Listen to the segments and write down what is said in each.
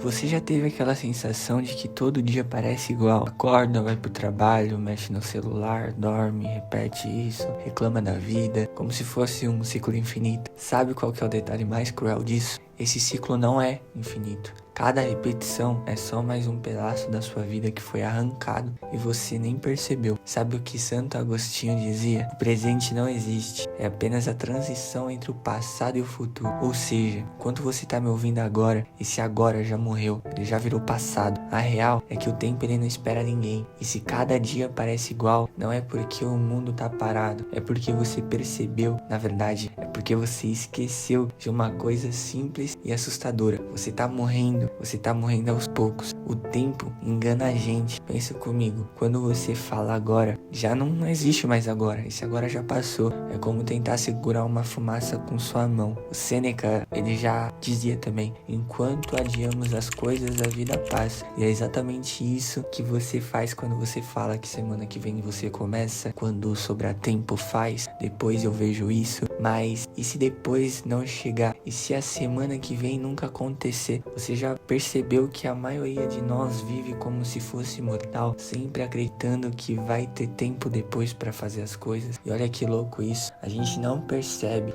Você já teve aquela sensação de que todo dia parece igual? Acorda, vai pro trabalho, mexe no celular, dorme, repete isso, reclama da vida, como se fosse um ciclo infinito. Sabe qual que é o detalhe mais cruel disso? Esse ciclo não é infinito. Cada repetição é só mais um pedaço da sua vida que foi arrancado e você nem percebeu. Sabe o que Santo Agostinho dizia? O presente não existe, é apenas a transição entre o passado e o futuro. Ou seja, enquanto você está me ouvindo agora, esse agora já morreu, ele já virou passado. A real é que o tempo ele não espera ninguém. E se cada dia parece igual, não é porque o mundo tá parado, é porque você percebeu, na verdade, é porque você esqueceu de uma coisa simples e assustadora. Você tá morrendo aos poucos. O tempo engana a gente. Pensa comigo, quando você fala agora, já não existe mais agora. Esse agora já passou. É como tentar segurar uma fumaça com sua mão. O Sêneca, ele já dizia também, enquanto adiamos as coisas, a vida passa. E é exatamente isso que você faz quando você fala que semana que vem você começa, quando o Sobra Tempo faz, depois eu vejo isso. Mas e se depois não chegar? E se a semana que vem nunca acontecer? Você já percebeu que a maioria de nós vive como se fosse imortal, sempre acreditando que vai ter tempo depois para fazer as coisas? E olha que louco isso, a gente não percebe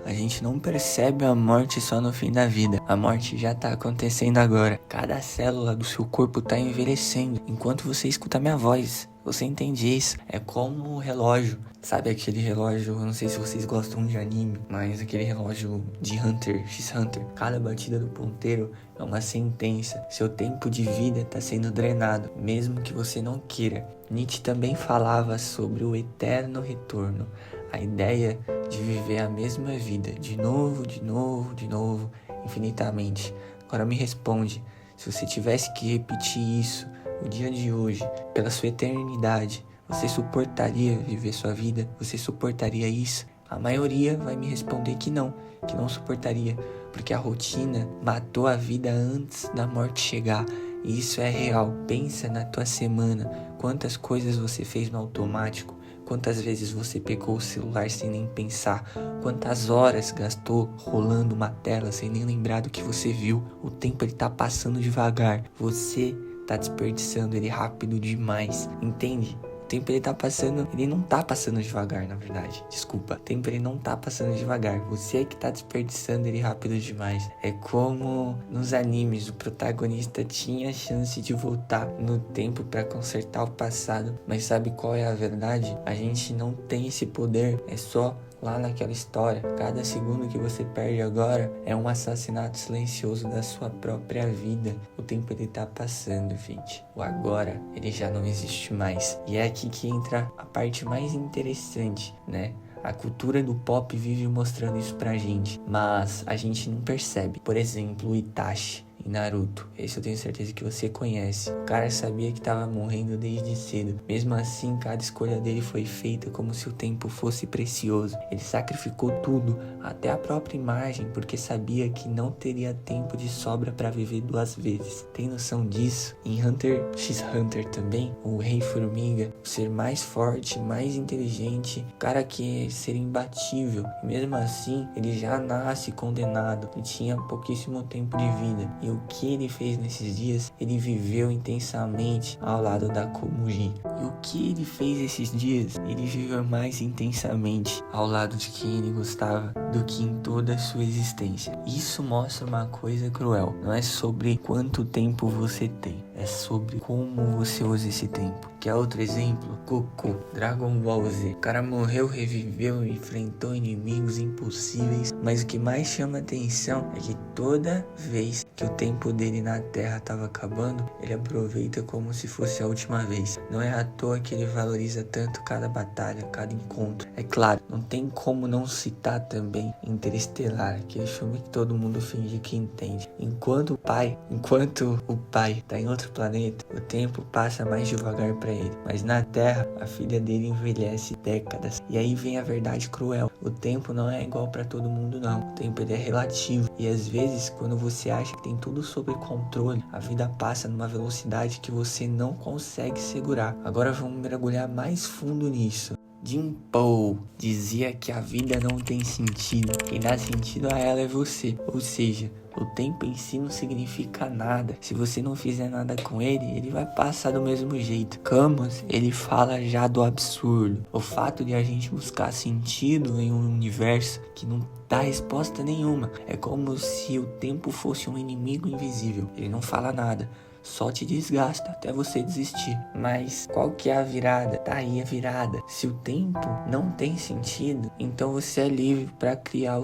a morte só no fim da vida. A morte já tá acontecendo agora. Cada célula do seu corpo tá envelhecendo enquanto você escuta minha voz. Você entende isso? É como um relógio. Sabe aquele relógio, eu não sei se vocês gostam de anime, mas aquele relógio de Hunter, X Hunter. Cada batida do ponteiro é uma sentença. Seu tempo de vida está sendo drenado, mesmo que você não queira. Nietzsche também falava sobre o eterno retorno. A ideia de viver a mesma vida, de novo, infinitamente. Agora me responde, se você tivesse que repetir isso, o dia de hoje, pela sua eternidade, você suportaria viver sua vida? Você suportaria isso? A maioria vai me responder que não suportaria, porque a rotina matou a vida antes da morte chegar. E isso é real. Pensa na tua semana, quantas coisas você fez no automático, quantas vezes você pegou o celular sem nem pensar, quantas horas gastou rolando uma tela sem nem lembrar do que você viu. O tempo ele tá passando devagar, você tá desperdiçando ele rápido demais, entende? O tempo ele tá passando, ele não tá passando devagar, na verdade, desculpa. O tempo ele não tá passando devagar, você é que tá desperdiçando ele rápido demais. É como nos animes, o protagonista tinha a chance de voltar no tempo pra consertar o passado, mas sabe qual é a verdade? A gente não tem esse poder, é só lá naquela história. Cada segundo que você perde agora é um assassinato silencioso da sua própria vida. O tempo ele tá passando, gente. O agora, ele já não existe mais. E é aqui que entra a parte mais interessante, né? A cultura do pop vive mostrando isso pra gente, mas a gente não percebe. Por exemplo, o Itachi em Naruto, esse eu tenho certeza que você conhece. O cara sabia que tava morrendo desde cedo. Mesmo assim, cada escolha dele foi feita como se o tempo fosse precioso. Ele sacrificou tudo, até a própria imagem, porque sabia que não teria tempo de sobra para viver duas vezes. Tem noção disso? Em Hunter x Hunter também, o Rei Formiga, o ser mais forte, mais inteligente, o cara que é ser imbatível. E mesmo assim, ele já nasce condenado. Ele tinha pouquíssimo tempo de vida. E o que ele fez nesses dias? Ele viveu intensamente ao lado da Komuji. E o que ele fez esses dias? Ele viveu mais intensamente ao lado de quem ele gostava do que em toda a sua existência. Isso mostra uma coisa cruel. Não é sobre quanto tempo você tem, é sobre como você usa esse tempo. Quer outro exemplo? Goku, Dragon Ball Z. O cara morreu, reviveu, enfrentou inimigos impossíveis, mas o que mais chama atenção é que toda vez que o tempo dele na Terra estava acabando, ele aproveita como se fosse a última vez. Não é à toa que ele valoriza tanto cada batalha, cada encontro. É claro, não tem como não citar também Interestelar, aquele filme que todo mundo finge que entende. Enquanto o pai tá em outro planeta, o tempo passa mais devagar para ele. Mas na Terra, a filha dele envelhece décadas. E aí vem a verdade cruel. O tempo não é igual para todo mundo, não. O tempo ele é relativo. E às vezes, quando você acha que tem tudo sob controle, a vida passa numa velocidade que você não consegue segurar. Agora vamos mergulhar mais fundo nisso. Jim Poe dizia que a vida não tem sentido, quem dá sentido a ela é você, ou seja, O tempo em si não significa nada. Se você não fizer nada com ele, ele vai passar do mesmo jeito. Camus, ele fala já do absurdo. O fato de a gente buscar sentido em um universo que não dá resposta nenhuma. É como se o tempo fosse um inimigo invisível. Ele não fala nada. Só te desgasta até você desistir. Mas qual que é a virada? Tá aí a virada. Se o tempo não tem sentido, então você é livre para criar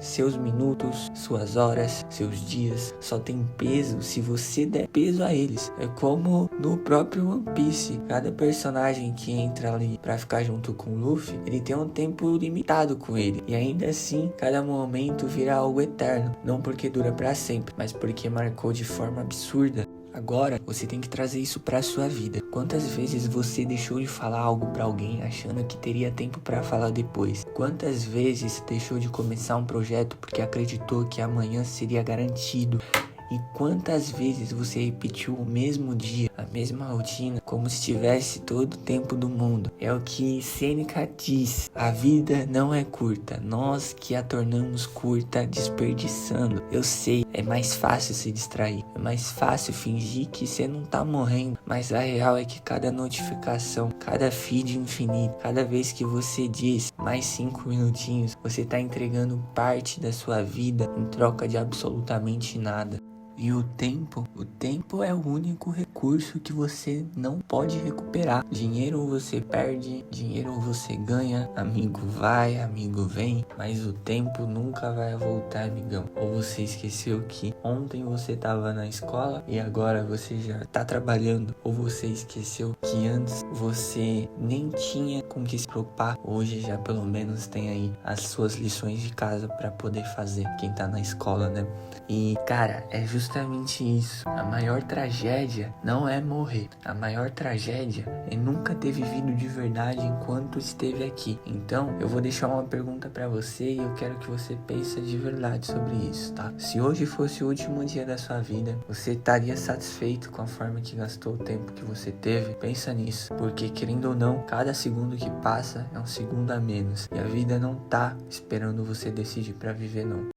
seus minutos, suas horas, seus dias. Só tem peso se você der peso a eles. É como no próprio One Piece. Cada personagem que entra ali para ficar junto com o Luffy, ele tem um tempo limitado com ele. E ainda assim, cada momento vira algo eterno. Não porque dura para sempre, mas porque marcou de forma absurda. Agora, você tem que trazer isso pra sua vida. Quantas vezes você deixou de falar algo pra alguém achando que teria tempo pra falar depois? Quantas vezes deixou de começar um projeto porque acreditou que amanhã seria garantido? E quantas vezes você repetiu o mesmo dia, a mesma rotina, como se tivesse todo o tempo do mundo? É o que Sêneca diz: a vida não é curta, nós que a tornamos curta desperdiçando. Eu sei, é mais fácil se distrair, é mais fácil fingir que você não tá morrendo, mas a real é que cada notificação, cada feed infinito, cada vez que você diz mais 5 minutinhos, você tá entregando parte da sua vida em troca de absolutamente nada. E o tempo é o único recurso que você não pode recuperar. Dinheiro você perde, dinheiro você ganha, amigo vai, amigo vem, mas o tempo nunca vai voltar, amigão. Ou você esqueceu que ontem você tava na escola e agora você já tá trabalhando, ou você esqueceu que antes você nem tinha com que se preocupar, hoje já pelo menos tem aí as suas lições de casa pra poder fazer, quem tá na escola, né? E, cara, é justamente isso. A maior tragédia não é morrer. A maior tragédia é nunca ter vivido de verdade enquanto esteve aqui. Então, eu vou deixar uma pergunta pra você e eu quero que você pense de verdade sobre isso, tá? Se hoje fosse o último dia da sua vida, você estaria satisfeito com a forma que gastou o tempo que você teve? Pensa nisso, porque querendo ou não, cada segundo que passa é um segundo a menos. E a vida não tá esperando você decidir pra viver, não.